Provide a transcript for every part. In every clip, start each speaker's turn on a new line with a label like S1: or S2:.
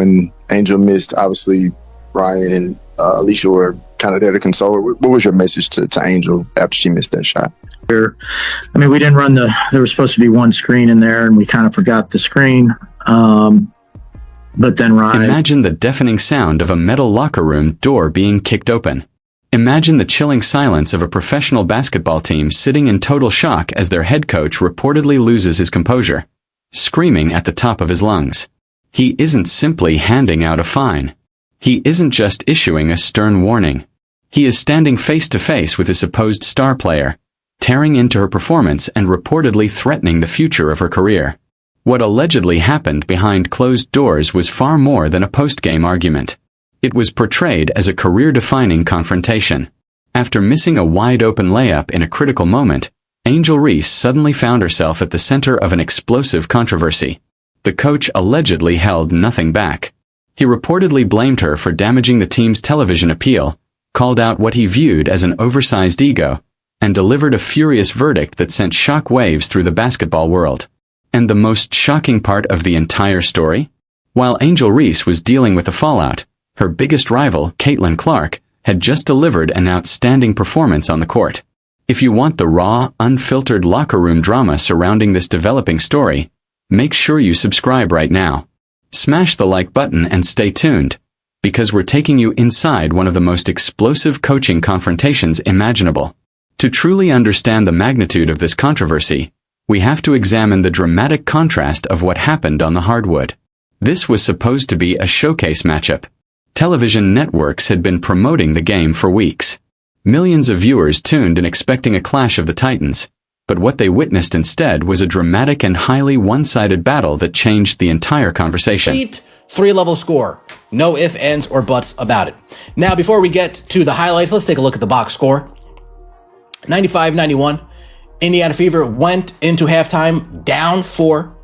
S1: when Angel missed, obviously Ryan and Alicia were kind of there to console her. What was your message to Angel after she missed that shot?
S2: I mean, we didn't run there was supposed to be one screen in there, and we kind of forgot the screen. But then Ryan...
S3: Imagine the deafening sound of a metal locker room door being kicked open. Imagine the chilling silence of a professional basketball team sitting in total shock as their head coach reportedly loses his composure, screaming at the top of his lungs. He isn't simply handing out a fine. He isn't just issuing a stern warning. He is standing face to face with his supposed star player, tearing into her performance and reportedly threatening the future of her career. What allegedly happened behind closed doors was far more than a post-game argument. It was portrayed as a career-defining confrontation. After missing a wide-open layup in a critical moment, Angel Reese suddenly found herself at the center of an explosive controversy. The coach allegedly held nothing back. He reportedly blamed her for damaging the team's television appeal, called out what he viewed as an oversized ego, and delivered a furious verdict that sent shock waves through the basketball world. And the most shocking part of the entire story? While Angel Reese was dealing with the fallout, her biggest rival, Caitlin Clark, had just delivered an outstanding performance on the court. If you want the raw, unfiltered locker room drama surrounding this developing story, make sure you subscribe right now. Smash the like button and stay tuned, because we're taking you inside one of the most explosive coaching confrontations imaginable. To truly understand the magnitude of this controversy, we have to examine the dramatic contrast of what happened on the hardwood. This was supposed to be a showcase matchup. Television networks had been promoting the game for weeks. Millions of viewers tuned in expecting a clash of the titans, but what they witnessed instead was a dramatic and highly one-sided battle that changed the entire conversation.
S4: Three-level score. No ifs, ands, or buts about it. Now, before we get to the highlights, let's take a look at the box score. 95-91. Indiana Fever went into halftime down 4.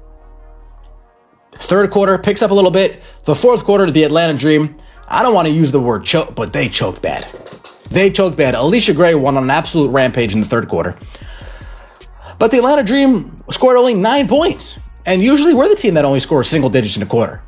S4: Third quarter picks up a little bit. The fourth quarter, the Atlanta Dream, I don't want to use the word choke, but they choked bad. They choked bad. Alicia Gray won on an absolute rampage in the third quarter. But the Atlanta Dream scored only 9 points. And usually we're the team that only scores single digits in a quarter.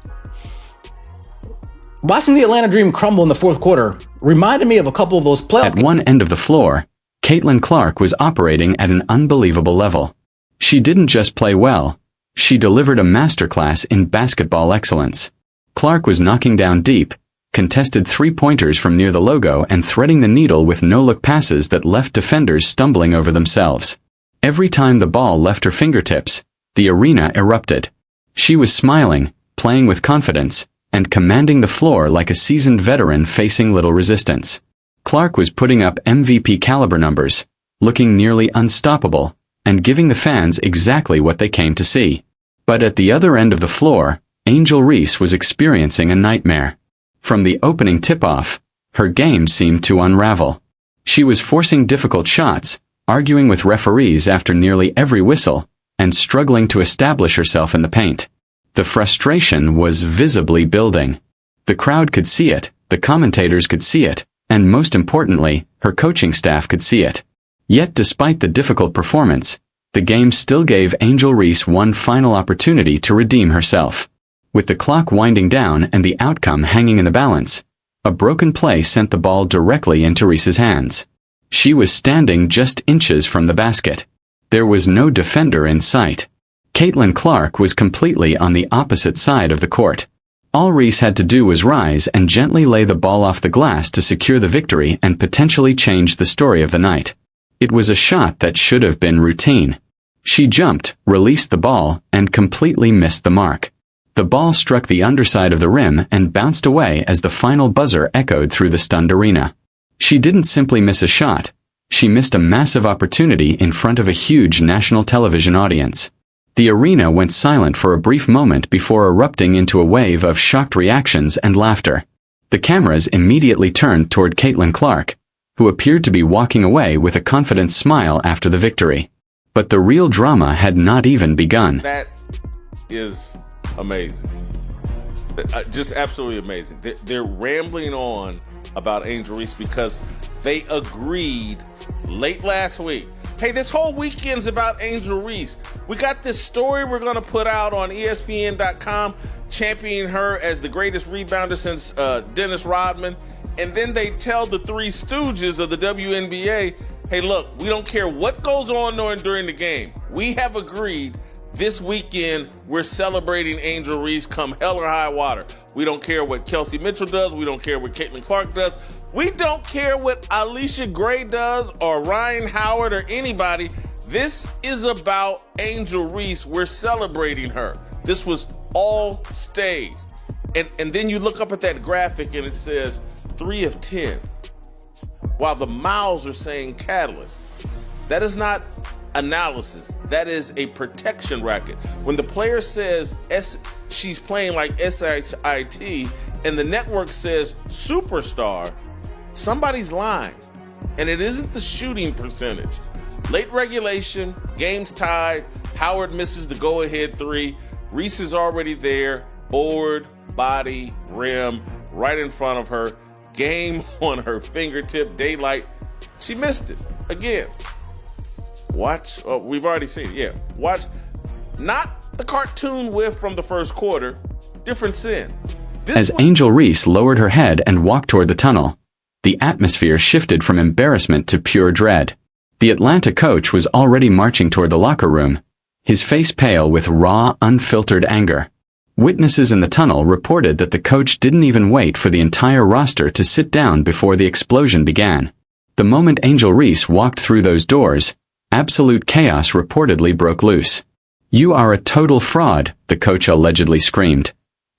S4: Watching the Atlanta Dream crumble in the fourth quarter reminded me of a couple of those playoff games.
S3: At one end of the floor, Caitlin Clark was operating at an unbelievable level. She didn't just play well, she delivered a masterclass in basketball excellence. Clark was knocking down deep, contested three-pointers from near the logo and threading the needle with no-look passes that left defenders stumbling over themselves. Every time the ball left her fingertips, the arena erupted. She was smiling, playing with confidence, and commanding the floor like a seasoned veteran facing little resistance. Clark was putting up MVP-caliber numbers, looking nearly unstoppable, and giving the fans exactly what they came to see. But at the other end of the floor, Angel Reese was experiencing a nightmare. From the opening tip-off, her game seemed to unravel. She was forcing difficult shots, arguing with referees after nearly every whistle, and struggling to establish herself in the paint. The frustration was visibly building. The crowd could see it, the commentators could see it, and most importantly, her coaching staff could see it. Yet despite the difficult performance, the game still gave Angel Reese one final opportunity to redeem herself. With the clock winding down and the outcome hanging in the balance, a broken play sent the ball directly into Reese's hands. She was standing just inches from the basket. There was no defender in sight. Caitlin Clark was completely on the opposite side of the court. All Reese had to do was rise and gently lay the ball off the glass to secure the victory and potentially change the story of the night. It was a shot that should have been routine. She jumped, released the ball, and completely missed the mark. The ball struck the underside of the rim and bounced away as the final buzzer echoed through the stunned arena. She didn't simply miss a shot. She missed a massive opportunity in front of a huge national television audience. The arena went silent for a brief moment before erupting into a wave of shocked reactions and laughter. The cameras immediately turned toward Caitlin Clark, who appeared to be walking away with a confident smile after the victory. But the real drama had not even begun.
S5: That is amazing. Just absolutely amazing. They're rambling on about Angel Reese because they agreed late last week Hey, this whole weekend's about Angel Reese. We got this story we're going to put out on ESPN.com, championing her as the greatest rebounder since Dennis Rodman. And then they tell the Three Stooges of the WNBA, hey, look, we don't care what goes on during the game. We have agreed this weekend we're celebrating Angel Reese come hell or high water. We don't care what Kelsey Mitchell does. We don't care what Caitlin Clark does. We don't care what Alicia Gray does or Ryan Howard or anybody. This is about Angel Reese. We're celebrating her. This was all staged. And then you look up at that graphic and it says 3 of 10, while the mouths are saying catalyst. That is not analysis. That is a protection racket. When the player says she's playing like SHIT and the network says superstar, somebody's lying. And it isn't the shooting percentage. Late regulation, game's tied, Howard misses the go-ahead 3, Reese is already there, board, body, rim, right in front of her, game on her fingertip, daylight. She missed it again. Watch, we've already seen it, yeah. Watch, not the cartoon whiff from the first quarter, different sin.
S3: As Angel Reese lowered her head and walked toward the tunnel, the atmosphere shifted from embarrassment to pure dread. The Atlanta coach was already marching toward the locker room, his face pale with raw, unfiltered anger. Witnesses in the tunnel reported that the coach didn't even wait for the entire roster to sit down before the explosion began. The moment Angel Reese walked through those doors, absolute chaos reportedly broke loose. "You are a total fraud," the coach allegedly screamed,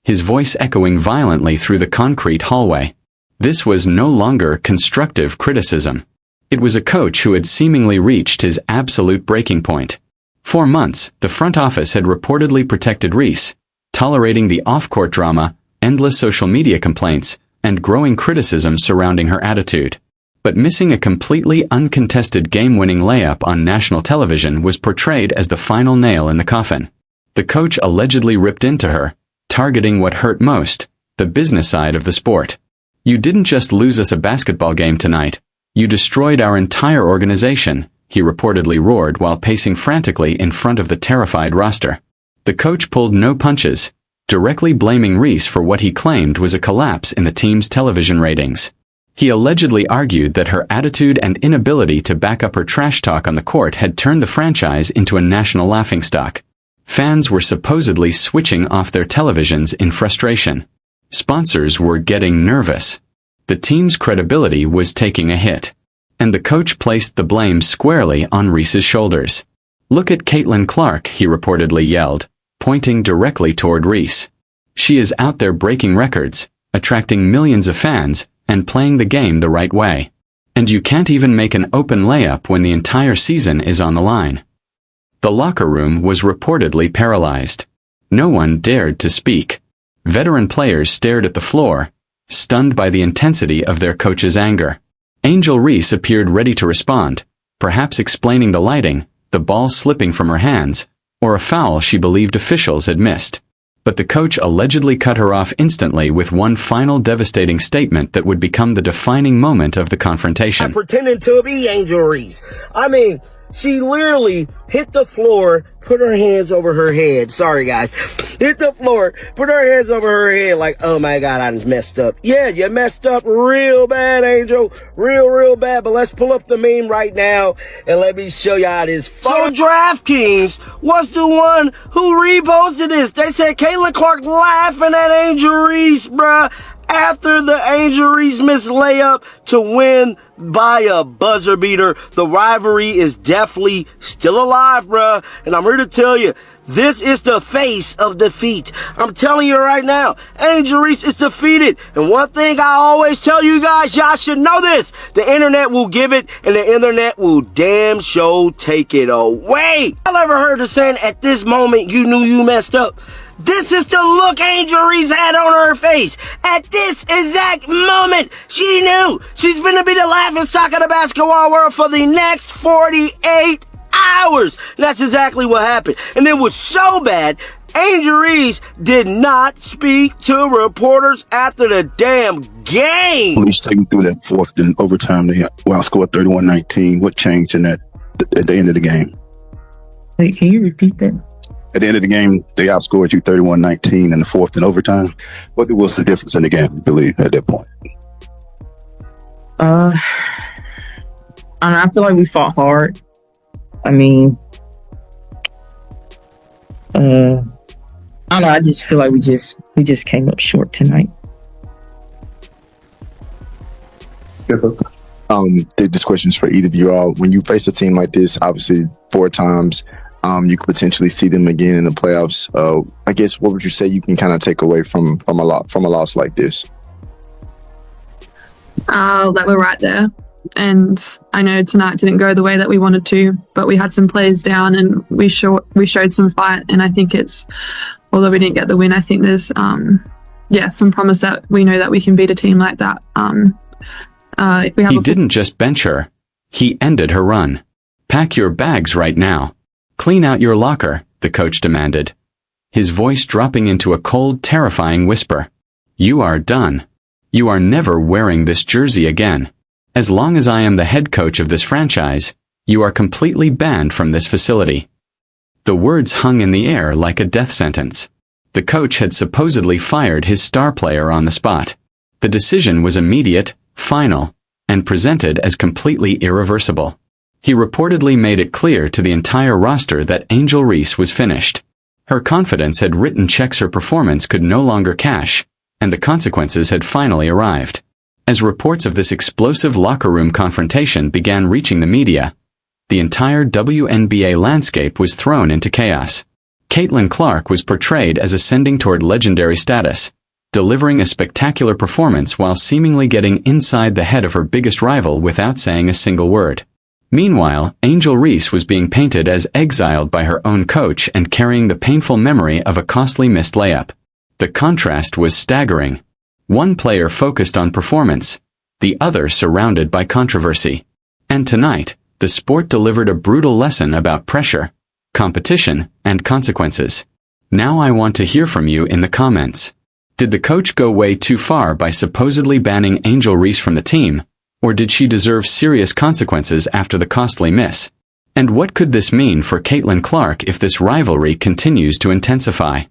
S3: his voice echoing violently through the concrete hallway. This was no longer constructive criticism. It was a coach who had seemingly reached his absolute breaking point. For months, the front office had reportedly protected Reese, tolerating the off-court drama, endless social media complaints, and growing criticism surrounding her attitude. But missing a completely uncontested game-winning layup on national television was portrayed as the final nail in the coffin. The coach allegedly ripped into her, targeting what hurt most, the business side of the sport. "You didn't just lose us a basketball game tonight. You destroyed our entire organization," he reportedly roared while pacing frantically in front of the terrified roster. The coach pulled no punches, directly blaming Reese for what he claimed was a collapse in the team's television ratings. He allegedly argued that her attitude and inability to back up her trash talk on the court had turned the franchise into a national laughingstock. Fans were supposedly switching off their televisions in frustration. Sponsors were getting nervous. The team's credibility was taking a hit. And the coach placed the blame squarely on Reese's shoulders. "Look at Caitlin Clark," he reportedly yelled, pointing directly toward Reese. "She is out there breaking records, attracting millions of fans, and playing the game the right way. And you can't even make an open layup when the entire season is on the line." The locker room was reportedly paralyzed. No one dared to speak. Veteran players stared at the floor, stunned by the intensity of their coach's anger. Angel Reese appeared ready to respond, perhaps explaining the lighting, the ball slipping from her hands, or a foul she believed officials had missed. But the coach allegedly cut her off instantly with one final devastating statement that would become the defining moment of the confrontation.
S6: I'm pretending to be Angel Reese. I mean, she literally hit the floor, put her hands over her head. Sorry, guys. Hit the floor, put her hands over her head like, oh my God, I messed up. Yeah, you messed up real bad, Angel. Real bad. But let's pull up the meme right now and let me show you how this. So DraftKings was the one who reposted this. They said Caitlin Clark laughing at Angel Reese, bruh, after the Angel Reese missed layup to win by a buzzer beater. The rivalry is definitely still alive, bruh. And I'm here to tell you, this is the face of defeat. I'm telling you right now, Angel Reese is defeated. And one thing I always tell you guys, y'all should know this. The internet will give it, and the internet will damn sure take it away. Y'all ever heard the saying, at this moment you knew you messed up? This is the look Angel Reese had on her face. At this exact moment, she knew she's gonna be the laughingstock of the basketball world for the next 48 hours. And that's exactly what happened. And it was so bad, Angel Reese did not speak to reporters after the damn game.
S1: Let me just take you through that fourth and overtime. They outscored 31-19. What changed in that
S7: at the end of the game?
S8: Wait, can you repeat that?
S7: At the end of the game, they outscored you 31-19 in the fourth and overtime. What was the difference in the game, you believe, at that point?
S8: I feel like we fought hard. I mean, I don't know. I just feel like we just came up short tonight.
S1: This question's for either of you all. When you face a team like this, obviously 4 times, you could potentially see them again in the playoffs. I guess what would you say you can kind of take away from a loss like this?
S9: That we're right there. And I know tonight didn't go the way that we wanted to, but we had some players down and we showed some fight. And I think although we didn't get the win, I think there's some promise that we know that we can beat a team like that.
S3: He didn't just bench her. He ended her run. Pack your bags right now. Clean out your locker, the coach demanded. His voice dropping into a cold, terrifying whisper. You are done. You are never wearing this jersey again. As long as I am the head coach of this franchise, you are completely banned from this facility. The words hung in the air like a death sentence. The coach had supposedly fired his star player on the spot. The decision was immediate, final, and presented as completely irreversible. He reportedly made it clear to the entire roster that Angel Reese was finished. Her confidence had written checks her performance could no longer cash, and the consequences had finally arrived. As reports of this explosive locker room confrontation began reaching the media, the entire WNBA landscape was thrown into chaos. Caitlin Clark was portrayed as ascending toward legendary status, delivering a spectacular performance while seemingly getting inside the head of her biggest rival without saying a single word. Meanwhile, Angel Reese was being painted as exiled by her own coach and carrying the painful memory of a costly missed layup. The contrast was staggering. One player focused on performance, the other surrounded by controversy. And tonight, the sport delivered a brutal lesson about pressure, competition, and consequences. Now I want to hear from you in the comments. Did the coach go way too far by supposedly banning Angel Reese from the team, or did she deserve serious consequences after the costly miss? And what could this mean for Caitlin Clark if this rivalry continues to intensify?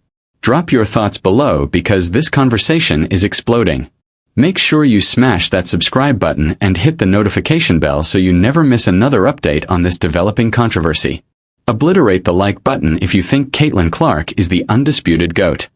S3: Drop your thoughts below because this conversation is exploding. Make sure you smash that subscribe button and hit the notification bell so you never miss another update on this developing controversy. Obliterate the like button if you think Caitlin Clark is the undisputed GOAT.